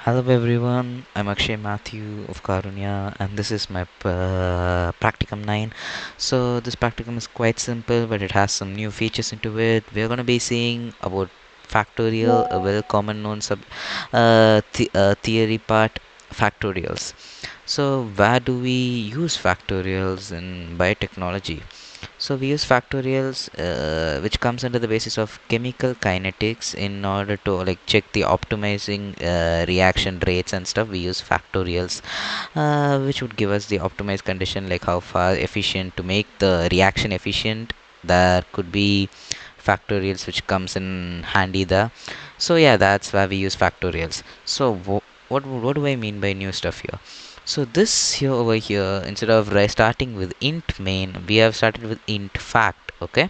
Hello everyone, I'm Akshay Matthew of Karunya and this is my Practicum 9. So this Practicum is quite simple but it has some new features into it. We're going to be seeing about factorial, a well common known theory part, factorials. So where do we use factorials in biotechnology? So we use factorials, which comes under the basis of chemical kinetics in order to like check the optimizing reaction rates and stuff. We use factorials, which would give us the optimized condition, like how far efficient to make the reaction efficient. There could be factorials which comes in handy there. So yeah, that's where we use factorials. So what do I mean by new stuff here? So this here over here, instead of starting with int main, we have started with int fact. Okay.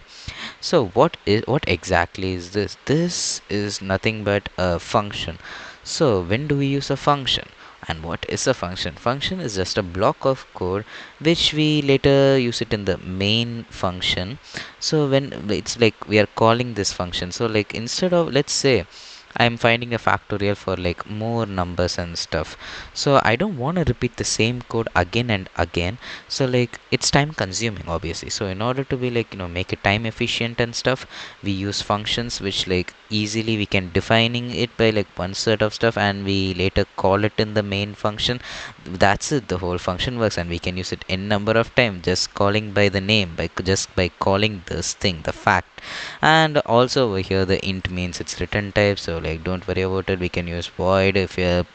So what exactly is this? This is nothing but a function. So when do we use a function? And what is a function? Function is just a block of code which we later use it in the main function. So when it's like we are calling this function. So like instead of, let's say, I'm finding a factorial for like more numbers and stuff. So I don't want to repeat the same code again and again. So like it's time consuming obviously. So in order to be like, make it time efficient and stuff, we use functions which like easily we can defining it by like one set of stuff and we later call it in the main function. That's it, the whole function works and we can use it n number of time just calling by the name, by just by calling this thing, the fact. And also over here the int means its return type, so like don't worry about it. We can use void if you're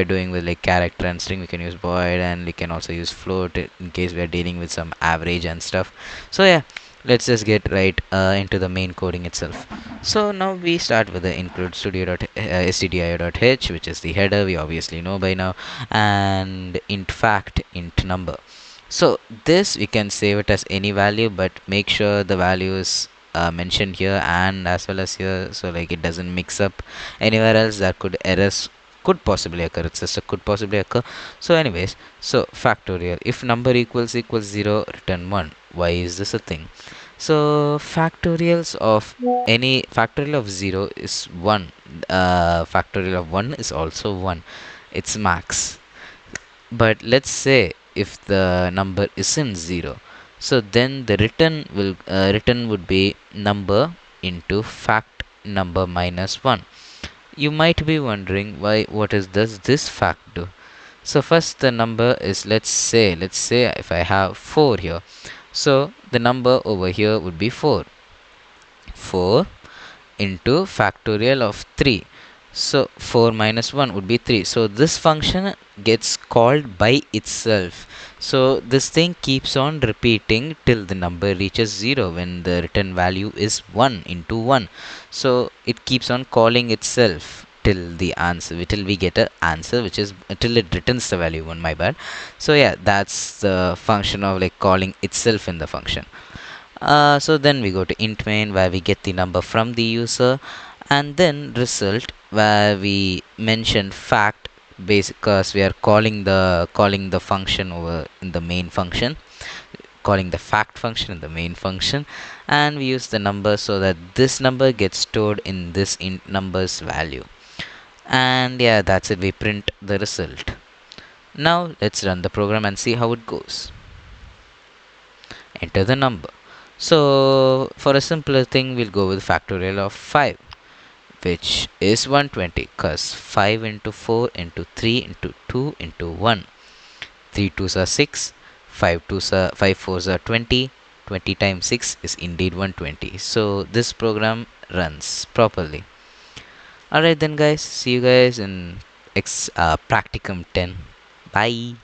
doing with like character and string, we can use void, and we can also use float in case we are dealing with some average and stuff. So yeah, let's just get right into the main coding itself. So now we start with the include studio.stdio.h, which is the header, we obviously know by now, and int fact, int number. So this we can save it as any value, but make sure the value is mentioned here and as well as here, so like it doesn't mix up anywhere else. That could errors could possibly occur. It's just a could possibly occur. So anyways, so factorial, if number equals 0, return 1. Why is this a thing? So factorial of 0 is 1. Factorial of 1 is also 1. It's max. But let's say if the number isn't 0, so then the return would be number into fact number minus 1. You might be wondering why, what is this fact do? So first the number is, let's say if I have 4 here, so the number over here would be 4. 4 into factorial of 3. So 4 minus 1 would be 3. So this function gets called by itself. So this thing keeps on repeating till the number reaches 0 when the return value is 1 into 1. So it keeps on calling itself till we get a answer, which is till it returns the value 1, my bad. So yeah, that's the function of like calling itself in the function. So then we go to int main where we get the number from the user, and then result where we mention fact because we are calling the function over in the main function, calling the fact function in the main function, and we use the number so that this number gets stored in this int numbers value. And yeah, that's it, we print the result. Now let's run the program and see how it goes. Enter the number. So for a simpler thing, we'll go with factorial of 5, which is 120, because 5 into 4 into 3 into 2 into 1. 3 2s are 6, 5 4s are 20. 20 times 6 is indeed 120. So this program runs properly. Alright then guys, see you guys in Practicum 10. Bye.